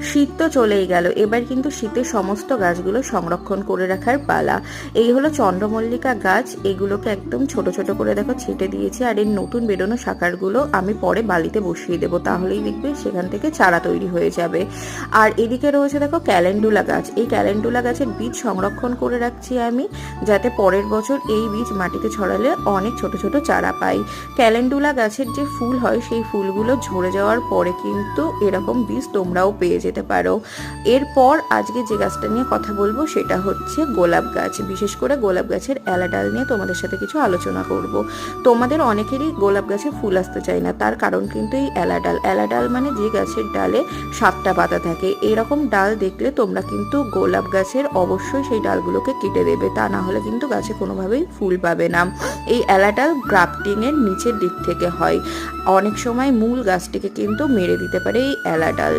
শীত তো চলেই গেল, এবার কিন্তু শীতের সমস্ত গাছগুলো সংরক্ষণ করে রাখার পালা। এই হলো চন্দ্রমল্লিকা গাছ, এগুলোকে একদম ছোট ছোট করে দেখো ছেটে দিয়েছি, আর এর নতুন বেরোনো শাখাগুলো আমি পরে বালিতে বসিয়ে দেবো, তাহলেই দেখবে সেখান থেকে চারা তৈরি হয়ে যাবে। আর এদিকে রয়েছে দেখো ক্যালেন্ডুলা গাছ, এই ক্যালেন্ডুলা গাছের বীজ সংরক্ষণ করে রাখছি আমি, যাতে পরের বছর এই বীজ মাটিতে ছড়ালে অনেক ছোট ছোট চারা পাই। ক্যালেন্ডুলা গাছের যে ফুল হয় সেই ফুলগুলো ঝরে যাওয়ার পরে কিন্তু এরকম বীজ তোমরাও পেয়ে যেতে পারো। এরপর আজকে যে গাছটা নিয়ে কথা বলবো সেটা হচ্ছে গোলাপ গাছ, বিশেষ করে গোলাপ গাছের এলা ডাল নিয়ে তোমাদের সাথে কিছু আলোচনা করব। তোমাদের অনেকেরই গোলাপ গাছে ফুল আসতে চায় না, তার কারণ কিন্তু এই এলা ডাল। এলা ডাল মানে যে গাছের ডালে 7টা পাতা থাকে, এরকম ডাল দেখলে তোমরা কিন্তু গোলাপ গাছের অবশ্যই সেই ডালগুলোকে কেটে দেবে, তা না হলে কিন্তু গাছে কোনোভাবেই ফুল পাবে না। এই এলা ডাল গ্রাফটিং এর নিচের দিক থেকে হয়, অনেক সময় মূল গাছটিকে কিন্তু মেরে দিতে পারে এই এলা ডাল।